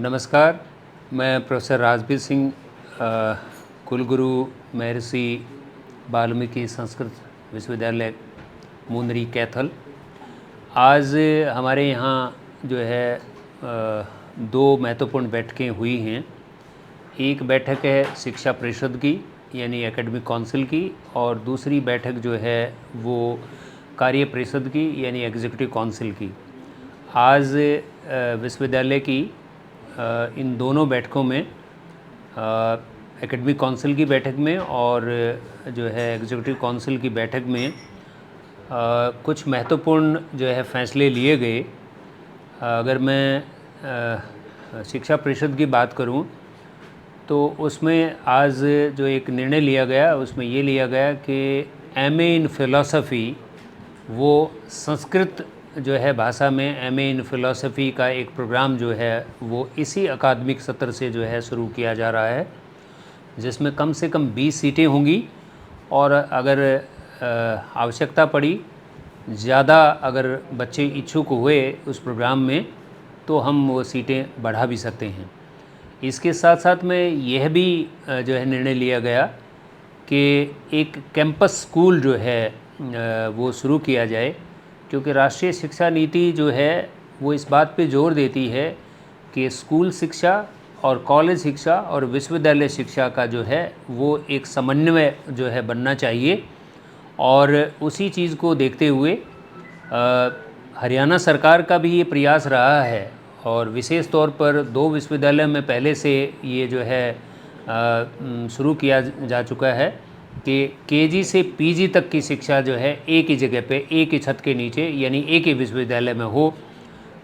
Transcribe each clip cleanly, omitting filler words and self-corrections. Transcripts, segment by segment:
नमस्कार, मैं प्रोफेसर राजबीर सिंह, कुलगुरु महर्षि वाल्मीकि संस्कृत विश्वविद्यालय मुंदरी कैथल। आज हमारे यहाँ जो है दो महत्वपूर्ण बैठकें हुई हैं। एक बैठक है शिक्षा परिषद की यानी एकेडमिक काउंसिल की, और दूसरी बैठक जो है वो कार्य परिषद की यानी एग्जीक्यूटिव काउंसिल की। आज विश्वविद्यालय की इन दोनों बैठकों में, एकेडमिक काउंसिल की बैठक में और जो है एग्जीक्यूटिव काउंसिल की बैठक में कुछ महत्वपूर्ण जो है फैसले लिए गए। अगर मैं शिक्षा परिषद की बात करूं तो उसमें आज जो एक निर्णय लिया गया उसमें ये लिया गया कि एमए इन फ़िलॉसफ़ी वो संस्कृत जो है भाषा में एमए इन फ़िलॉसफ़ी का एक प्रोग्राम जो है वो इसी अकादमिक सत्र से जो है शुरू किया जा रहा है, जिसमें कम से कम 20 सीटें होंगी। और अगर आवश्यकता पड़ी, ज़्यादा अगर बच्चे इच्छुक हुए उस प्रोग्राम में, तो हम वो सीटें बढ़ा भी सकते हैं। इसके साथ साथ में यह भी जो है निर्णय लिया गया कि एक कैंपस स्कूल जो है वो शुरू किया जाए, क्योंकि राष्ट्रीय शिक्षा नीति जो है वो इस बात पे जोर देती है कि स्कूल शिक्षा और कॉलेज शिक्षा और विश्वविद्यालय शिक्षा का जो है वो एक समन्वय जो है बनना चाहिए। और उसी चीज़ को देखते हुए हरियाणा सरकार का भी ये प्रयास रहा है, और विशेष तौर पर 2 विश्वविद्यालय में पहले से ये जो है शुरू किया जा चुका है कि केजी से पीजी तक की शिक्षा जो है एक ही जगह पे, एक ही छत के नीचे यानी एक ही विश्वविद्यालय में हो।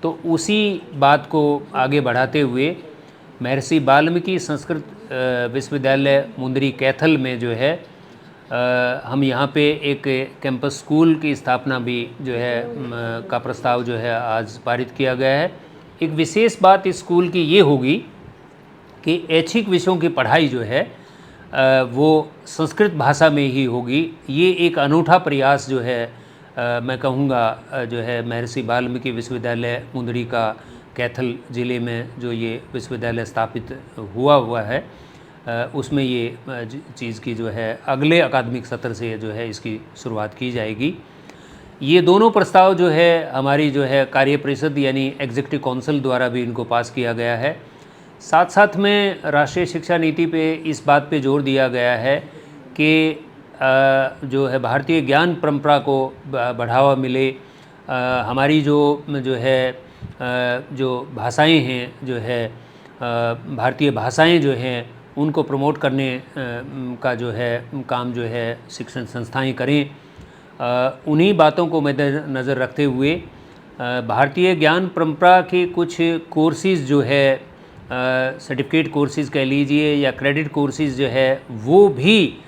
तो उसी बात को आगे बढ़ाते हुए महर्षि वाल्मीकि संस्कृत विश्वविद्यालय मुंदरी कैथल में जो है हम यहाँ पे एक कैंपस स्कूल की स्थापना भी जो है का प्रस्ताव जो है आज पारित किया गया है। एक विशेष बात इस स्कूल की ये होगी कि ऐच्छिक विषयों की पढ़ाई जो है वो संस्कृत भाषा में ही होगी। ये एक अनूठा प्रयास जो है मैं कहूँगा जो है महर्षि वाल्मीकि विश्वविद्यालय मुंदरी का कैथल ज़िले में जो ये विश्वविद्यालय स्थापित हुआ है उसमें ये चीज़ की जो है अगले अकादमिक सत्र से जो है इसकी शुरुआत की जाएगी। ये दोनों प्रस्ताव जो है हमारी जो है कार्य परिषद यानी एग्जीक्यूटिव काउंसिल द्वारा भी इनको पास किया गया है। साथ साथ में राष्ट्रीय शिक्षा नीति पे इस बात पे जोर दिया गया है कि जो है भारतीय ज्ञान परंपरा को बढ़ावा मिले। हमारी जो है जो भाषाएं हैं जो है भारतीय भाषाएं जो हैं उनको प्रमोट करने का जो है काम जो है शिक्षण संस्थाएं करें। उन्हीं बातों को मद्देनज़र रखते हुए भारतीय ज्ञान परंपरा के कुछ कोर्सेज़ जो है सर्टिफिकेट कोर्सेज़ कह लीजिए या क्रेडिट कोर्सेज़ जो है वो भी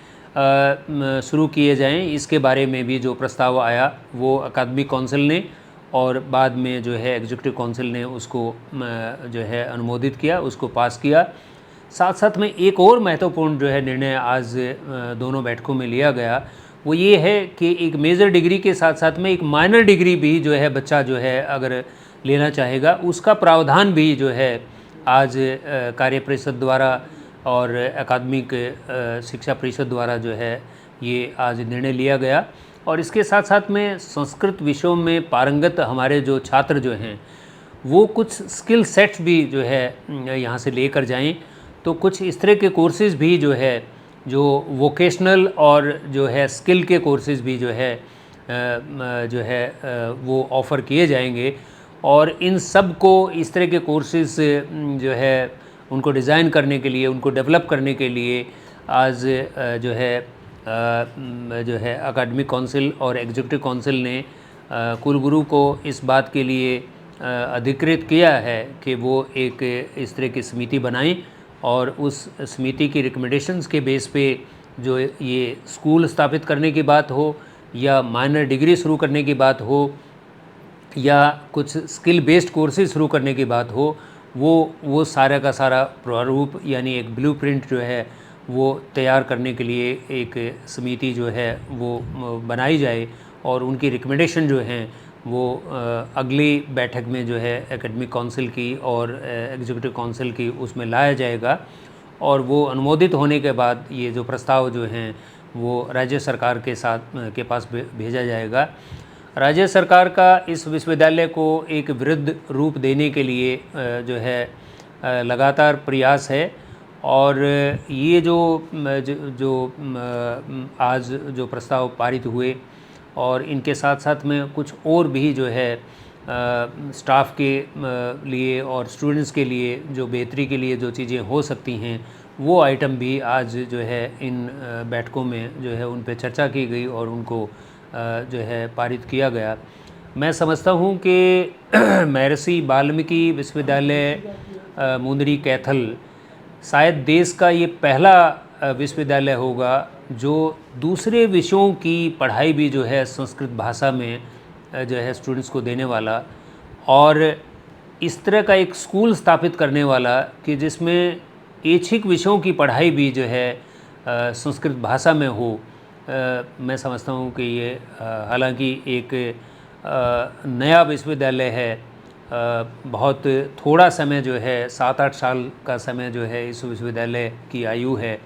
शुरू किए जाएं। इसके बारे में भी जो प्रस्ताव आया वो अकादमिक काउंसिल ने और बाद में जो है एग्जीक्यूटिव काउंसिल ने उसको जो है अनुमोदित किया, उसको पास किया। साथ साथ में एक और महत्वपूर्ण जो है निर्णय आज दोनों बैठकों में लिया गया, वो ये है कि एक मेजर डिग्री के साथ साथ में एक माइनर डिग्री भी जो है बच्चा जो है अगर लेना चाहेगा उसका प्रावधान भी जो है आज कार्य परिषद द्वारा और अकादमिक शिक्षा परिषद द्वारा जो है ये आज निर्णय लिया गया। और इसके साथ साथ में संस्कृत विषयों में पारंगत हमारे जो छात्र जो हैं वो कुछ स्किल सेट्स भी जो है यहाँ से लेकर जाएं। तो कुछ इस तरह के कोर्सेज़ भी जो है जो वोकेशनल और जो है स्किल के कोर्सेज़ भी जो है वो ऑफ़र किए जाएंगे। और इन सब को इस तरह के कोर्सेज़ जो है उनको डिज़ाइन करने के लिए, उनको डेवलप करने के लिए आज जो है अकादमिक काउंसिल और एग्जीक्यूटिव काउंसिल ने कुलगुरु को इस बात के लिए अधिकृत किया है कि वो एक इस तरह की समिति बनाएं और उस समिति की रिकमेंडेशंस के बेस पे जो ये स्कूल स्थापित करने की बात हो या माइनर डिग्री शुरू करने की बात हो या कुछ स्किल बेस्ड कोर्सेज शुरू करने की बात हो, वो सारा का सारा प्रारूप यानी एक ब्लूप्रिंट जो है वो तैयार करने के लिए एक समिति जो है वो बनाई जाए और उनकी रिकमेंडेशन जो हैं वो अगली बैठक में जो है एकेडमिक काउंसिल की और एग्जीक्यूटिव काउंसिल की उसमें लाया जाएगा, और वो अनुमोदित होने के बाद ये जो प्रस्ताव जो हैं वो राज्य सरकार के पास भेजा जाएगा। राज्य सरकार का इस विश्वविद्यालय को एक वृद्ध रूप देने के लिए जो है लगातार प्रयास है, और ये आज जो प्रस्ताव पारित हुए, और इनके साथ साथ में कुछ और भी जो है स्टाफ के लिए और स्टूडेंट्स के लिए जो बेहतरी के लिए जो चीज़ें हो सकती हैं, वो आइटम भी आज जो है इन बैठकों में जो है उन पे चर्चा की गई और उनको जो है पारित किया गया। मैं समझता हूँ कि महर्षि वाल्मीकि विश्वविद्यालय मुंदरी कैथल शायद देश का ये पहला विश्वविद्यालय होगा जो दूसरे विषयों की पढ़ाई भी जो है संस्कृत भाषा में जो है स्टूडेंट्स को देने वाला, और इस तरह का एक स्कूल स्थापित करने वाला कि जिसमें ऐच्छिक विषयों की पढ़ाई भी जो है संस्कृत भाषा में हो। मैं समझता हूँ कि ये हालांकि एक नया विश्वविद्यालय है, बहुत थोड़ा समय जो है 7-8 साल का समय जो है इस विश्वविद्यालय की आयु है,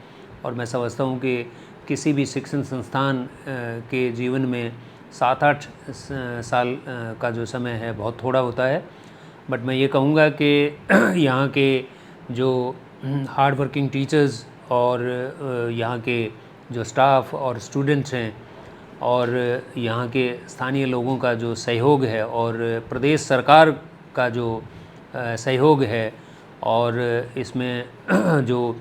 और मैं समझता हूँ कि किसी भी शिक्षण संस्थान के जीवन में 7-8 साल का जो समय है बहुत थोड़ा होता है। बट मैं ये कहूँगा कि यहाँ के जो हार्ड वर्किंग टीचर्स और यहाँ के जो स्टाफ और स्टूडेंट्स हैं, और यहाँ के स्थानीय लोगों का जो सहयोग है, और प्रदेश सरकार का जो सहयोग है, और इसमें जो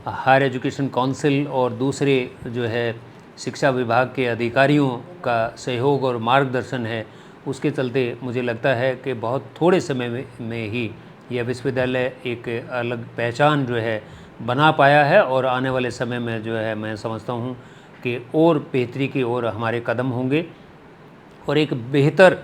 हायर एजुकेशन काउंसिल और दूसरे जो है शिक्षा विभाग के अधिकारियों का सहयोग और मार्गदर्शन है, उसके चलते मुझे लगता है कि बहुत थोड़े समय में ही यह विश्वविद्यालय एक अलग पहचान जो है बना पाया है, और आने वाले समय में जो है मैं समझता हूँ कि और बेहतरी की ओर हमारे कदम होंगे, और एक बेहतर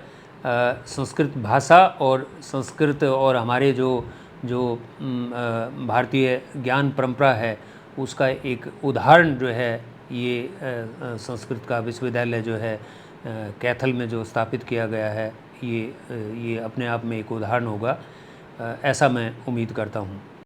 संस्कृत भाषा और संस्कृत और हमारे जो भारतीय ज्ञान परंपरा है उसका एक उदाहरण जो है ये संस्कृत का विश्वविद्यालय जो है कैथल में जो स्थापित किया गया है, ये अपने आप में एक उदाहरण होगा, ऐसा मैं उम्मीद करता हूँ।